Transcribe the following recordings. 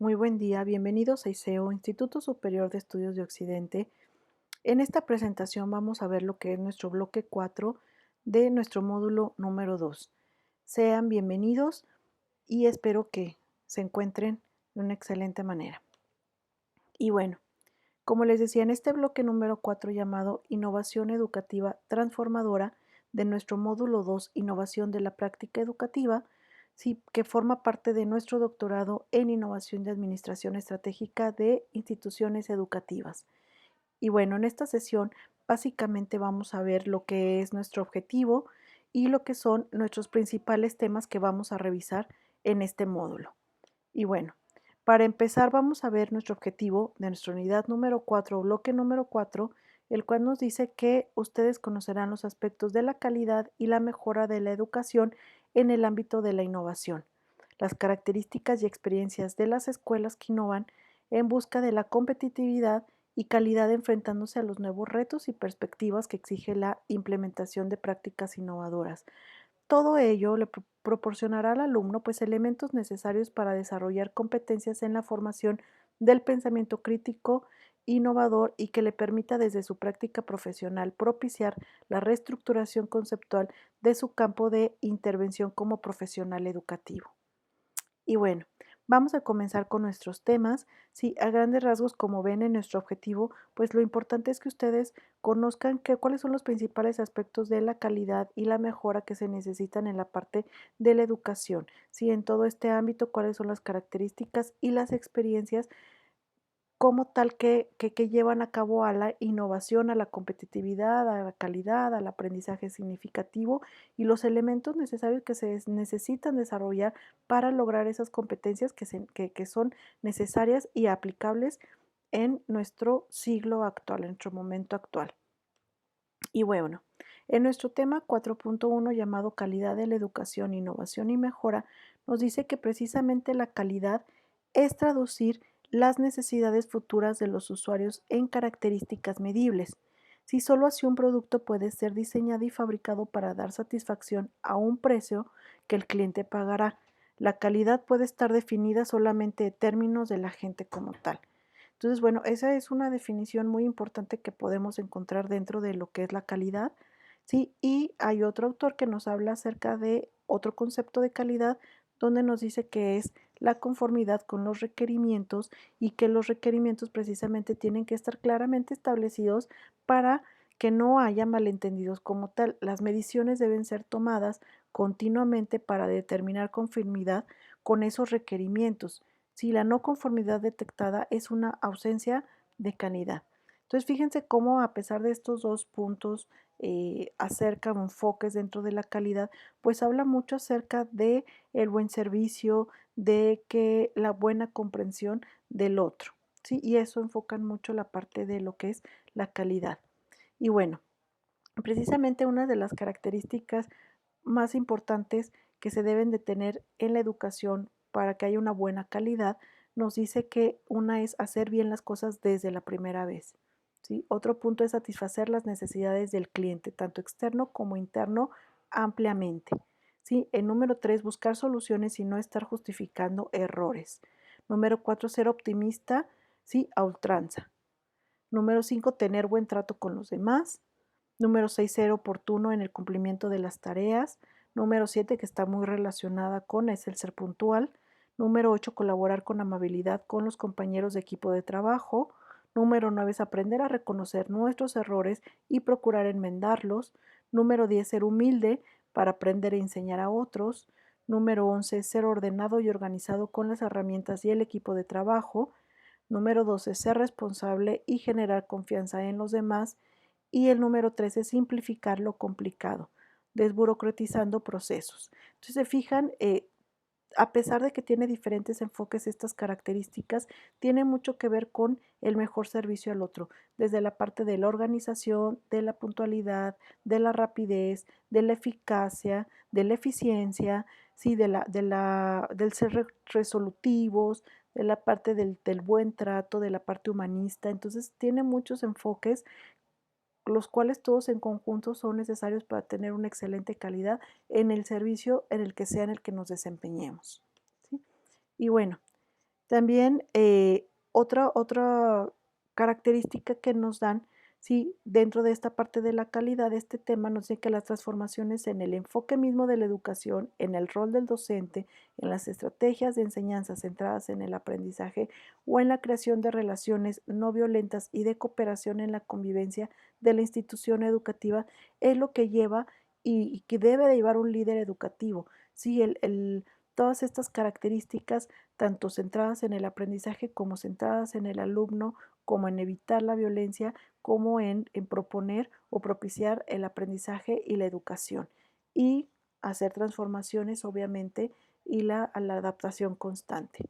Muy buen día, bienvenidos a ISEO, Instituto Superior de Estudios de Occidente. En esta presentación vamos a ver lo que es nuestro bloque 4 de nuestro módulo número 2. Sean bienvenidos y espero que se encuentren de una excelente manera. Y bueno, como les decía, en este bloque número 4 llamado Innovación Educativa Transformadora de nuestro módulo 2, Innovación de la Práctica Educativa, sí, que forma parte de nuestro doctorado en Innovación de Administración Estratégica de Instituciones Educativas. Y bueno, en esta sesión básicamente vamos a ver lo que es nuestro objetivo y lo que son nuestros principales temas que vamos a revisar en este módulo. Y bueno, para empezar vamos a ver nuestro objetivo de nuestra unidad número 4, bloque número 4, el cual nos dice que ustedes conocerán los aspectos de la calidad y la mejora de la educación en el ámbito de la innovación, las características y experiencias de las escuelas que innovan en busca de la competitividad y calidad enfrentándose a los nuevos retos y perspectivas que exige la implementación de prácticas innovadoras. Todo ello le proporcionará al alumno pues elementos necesarios para desarrollar competencias en la formación del pensamiento crítico, innovador y que le permita desde su práctica profesional propiciar la reestructuración conceptual de su campo de intervención como profesional educativo. Y bueno, vamos a comenzar con nuestros temas. Sí, a grandes rasgos, como ven en nuestro objetivo, pues lo importante es que ustedes conozcan cuáles son los principales aspectos de la calidad y la mejora que se necesitan en la parte de la educación. Sí, en todo este ámbito, cuáles son las características y las experiencias como tal que llevan a cabo a la innovación, a la competitividad, a la calidad, al aprendizaje significativo y los elementos necesarios que se necesitan desarrollar para lograr esas competencias que son necesarias y aplicables en nuestro siglo actual, en nuestro momento actual. Y bueno, en nuestro tema 4.1 llamado Calidad de la Educación, Innovación y Mejora, nos dice que precisamente la calidad es traducir las necesidades futuras de los usuarios en características medibles. Si solo así un producto puede ser diseñado y fabricado para dar satisfacción a un precio que el cliente pagará, la calidad puede estar definida solamente en términos de la gente como tal. Entonces, bueno, esa es una definición muy importante que podemos encontrar dentro de lo que es la calidad, ¿sí? Y hay otro autor que nos habla acerca de otro concepto de calidad donde nos dice que es la conformidad con los requerimientos y que los requerimientos precisamente tienen que estar claramente establecidos para que no haya malentendidos como tal. Las mediciones deben ser tomadas continuamente para determinar conformidad con esos requerimientos. Si la no conformidad detectada es una ausencia de calidad. Entonces, fíjense cómo a pesar de estos dos puntos acerca o enfoques dentro de la calidad, pues habla mucho acerca de el buen servicio, de que la buena comprensión del otro, ¿sí? Y eso enfocan mucho la parte de lo que es la calidad. Y bueno, precisamente una de las características más importantes que se deben de tener en la educación para que haya una buena calidad, nos dice que una es hacer bien las cosas desde la primera vez. ¿Sí? Otro punto es satisfacer las necesidades del cliente, tanto externo como interno, ampliamente. ¿Sí? El número 3, buscar soluciones y no estar justificando errores. Número 4, ser optimista, ¿sí? A ultranza. Número 5, tener buen trato con los demás. Número 6, ser oportuno en el cumplimiento de las tareas. Número 7, que está muy relacionada con, es el ser puntual. Número 8, colaborar con amabilidad con los compañeros de equipo de trabajo. Número 9 es aprender a reconocer nuestros errores y procurar enmendarlos. Número 10, ser humilde para aprender e enseñar a otros. Número 11, ser ordenado y organizado con las herramientas y el equipo de trabajo. Número 12, ser responsable y generar confianza en los demás. Y el número 13, simplificar lo complicado, desburocratizando procesos. Entonces, se fijan, a pesar de que tiene diferentes enfoques estas características, tiene mucho que ver con el mejor servicio al otro, desde la parte de la organización, de la puntualidad, de la rapidez, de la eficacia, de la eficiencia, sí, del ser resolutivos, de la parte del buen trato, de la parte humanista. Entonces, tiene muchos enfoques los cuales todos en conjunto son necesarios para tener una excelente calidad en el servicio en el que sea en el que nos desempeñemos, ¿sí? Y bueno, También otra característica que nos dan, sí, dentro de esta parte de la calidad, de este tema nos dice que las transformaciones en el enfoque mismo de la educación, en el rol del docente, en las estrategias de enseñanza centradas en el aprendizaje o en la creación de relaciones no violentas y de cooperación en la convivencia de la institución educativa es lo que lleva y que debe de llevar un líder educativo. Sí, todas estas características tanto centradas en el aprendizaje como centradas en el alumno, como en evitar la violencia, como en proponer o propiciar el aprendizaje y la educación. Y hacer transformaciones, obviamente, y a la adaptación constante.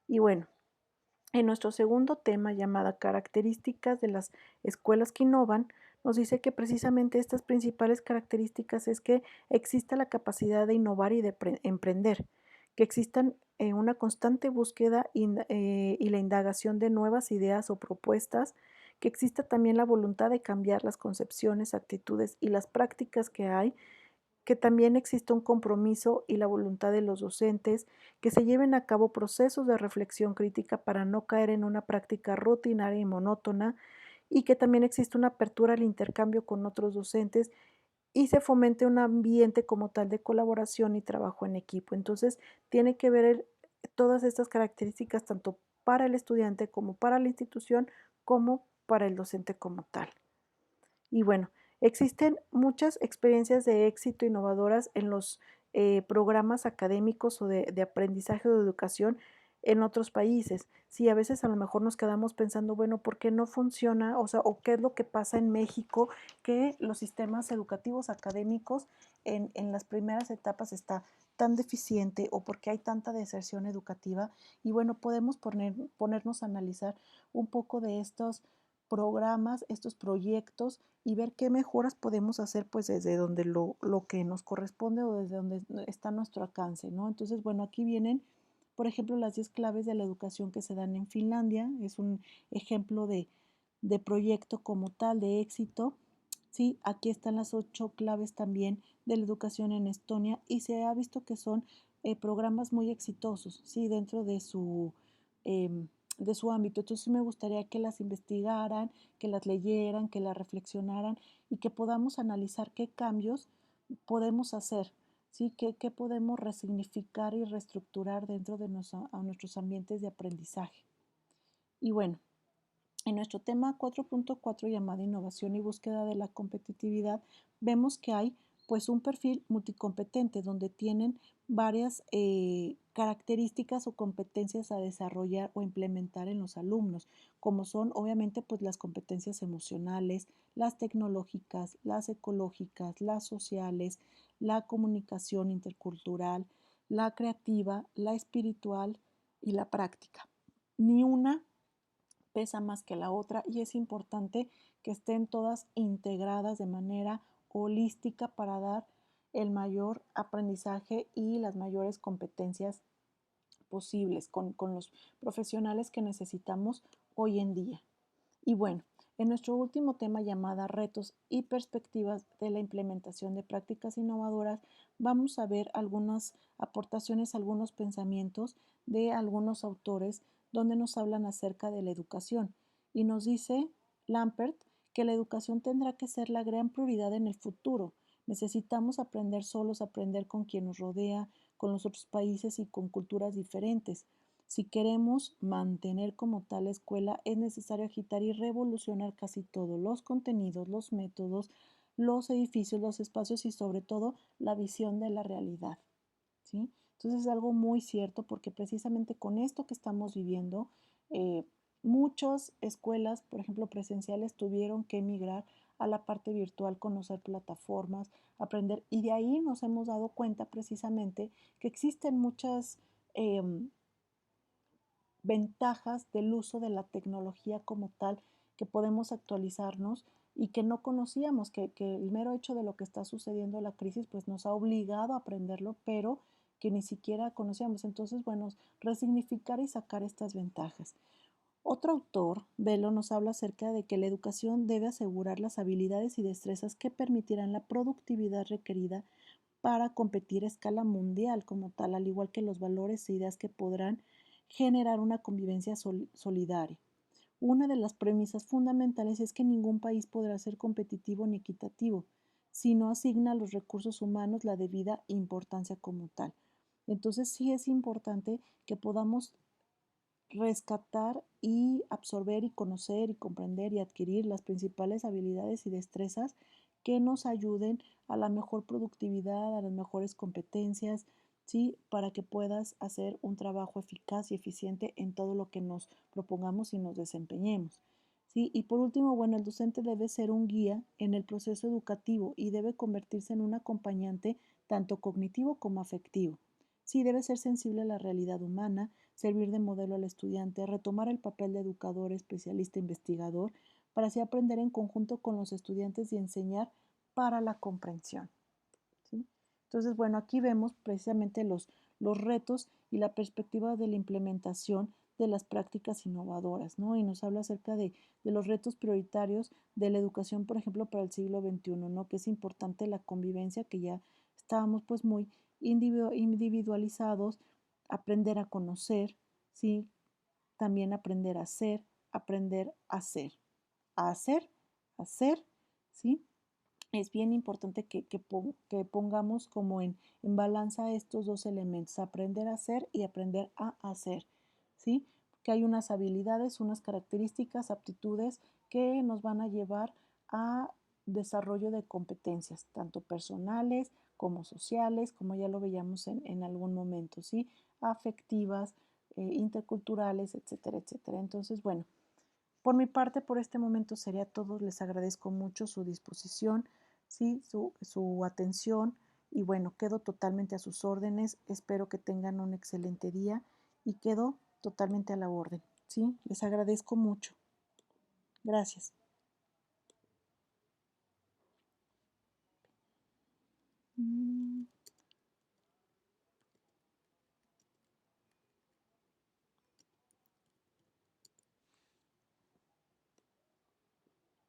Y bueno, en nuestro segundo tema, llamada características de las escuelas que innovan, nos dice que precisamente estas principales características es que exista la capacidad de innovar y de emprender, que existan una constante búsqueda y la indagación de nuevas ideas o propuestas, que exista también la voluntad de cambiar las concepciones, actitudes y las prácticas que hay, que también exista un compromiso y la voluntad de los docentes, que se lleven a cabo procesos de reflexión crítica para no caer en una práctica rutinaria y monótona, y que también exista una apertura al intercambio con otros docentes y se fomente un ambiente como tal de colaboración y trabajo en equipo. Entonces, tiene que ver todas estas características tanto para el estudiante como para la institución como para el docente como tal. Y bueno, existen muchas experiencias de éxito innovadoras en los programas académicos o de aprendizaje o de educación en otros países. Sí, a veces a lo mejor nos quedamos pensando, bueno, ¿por qué no funciona? O sea, ¿o qué es lo que pasa en México? Que los sistemas educativos académicos en las primeras etapas está tan deficiente o porque hay tanta deserción educativa. Y bueno, podemos ponernos a analizar un poco de estos programas, estos proyectos y ver qué mejoras podemos hacer pues desde donde lo que nos corresponde o desde donde está nuestro alcance, ¿no? Entonces, bueno, aquí vienen, por ejemplo, las 10 claves de la educación que se dan en Finlandia, es un ejemplo de proyecto como tal, de éxito, ¿sí? Aquí están las 8 claves también de la educación en Estonia y se ha visto que son programas muy exitosos, ¿sí? Dentro de su ámbito. Entonces me gustaría que las investigaran, que las leyeran, que las reflexionaran y que podamos analizar qué cambios podemos hacer, ¿sí? ¿Qué podemos resignificar y reestructurar dentro de nuestros ambientes de aprendizaje? Y bueno, en nuestro tema 4.4 llamado innovación y búsqueda de la competitividad, vemos que hay pues un perfil multicompetente donde tienen varias características o competencias a desarrollar o implementar en los alumnos, como son obviamente pues las competencias emocionales, las tecnológicas, las ecológicas, las sociales, la comunicación intercultural, la creativa, la espiritual y la práctica. Ni una pesa más que la otra y es importante que estén todas integradas de manera holística para dar el mayor aprendizaje y las mayores competencias posibles con los profesionales que necesitamos hoy en día. Y bueno, en nuestro último tema llamada retos y perspectivas de la implementación de prácticas innovadoras, vamos a ver algunas aportaciones, algunos pensamientos de algunos autores donde nos hablan acerca de la educación. Y nos dice Lampert que la educación tendrá que ser la gran prioridad en el futuro. Necesitamos aprender solos, aprender con quien nos rodea, con los otros países y con culturas diferentes. Si queremos mantener como tal la escuela, es necesario agitar y revolucionar casi todos los contenidos, los métodos, los edificios, los espacios y sobre todo la visión de la realidad, ¿sí? Entonces es algo muy cierto porque precisamente con esto que estamos viviendo, eh, muchas escuelas, por ejemplo, presenciales, tuvieron que emigrar a la parte virtual, conocer plataformas, aprender y de ahí nos hemos dado cuenta precisamente que existen muchas ventajas del uso de la tecnología como tal, que podemos actualizarnos y que no conocíamos, que el mero hecho de lo que está sucediendo en la crisis pues nos ha obligado a aprenderlo, pero que ni siquiera conocíamos. Entonces, bueno, resignificar y sacar estas ventajas. Otro autor, Velo, nos habla acerca de que la educación debe asegurar las habilidades y destrezas que permitirán la productividad requerida para competir a escala mundial como tal, al igual que los valores e ideas que podrán generar una convivencia solidaria. Una de las premisas fundamentales es que ningún país podrá ser competitivo ni equitativo si no asigna a los recursos humanos la debida importancia como tal. Entonces sí es importante que podamos rescatar y absorber y conocer y comprender y adquirir las principales habilidades y destrezas que nos ayuden a la mejor productividad, a las mejores competencias, ¿sí? Para que puedas hacer un trabajo eficaz y eficiente en todo lo que nos propongamos y nos desempeñemos. ¿Sí? Y por último, bueno, el docente debe ser un guía en el proceso educativo y debe convertirse en un acompañante tanto cognitivo como afectivo. Sí, debe ser sensible a la realidad humana, servir de modelo al estudiante, retomar el papel de educador, especialista, investigador, para así aprender en conjunto con los estudiantes y enseñar para la comprensión. ¿Sí? Entonces, bueno, aquí vemos precisamente los retos y la perspectiva de la implementación de las prácticas innovadoras, ¿no? Y nos habla acerca de los retos prioritarios de la educación, por ejemplo, para el siglo XXI, ¿no? Que es importante la convivencia, que ya estábamos pues muy individualizados, aprender a conocer, ¿sí? También aprender a hacer, aprender a hacer, a hacer, hacer, ¿sí? Es bien importante que pongamos como en balanza estos dos elementos, aprender a hacer y aprender a hacer, ¿sí? Que hay unas habilidades, unas características, aptitudes que nos van a llevar a desarrollo de competencias, tanto personales como sociales, como ya lo veíamos en algún momento, ¿sí? Afectivas, interculturales, etcétera, etcétera. Entonces, bueno, por mi parte, por este momento sería todo. Les agradezco mucho su disposición, ¿sí? Su atención y bueno, quedo totalmente a sus órdenes. Espero que tengan un excelente día y quedo totalmente a la orden, ¿sí? Les agradezco mucho. Gracias.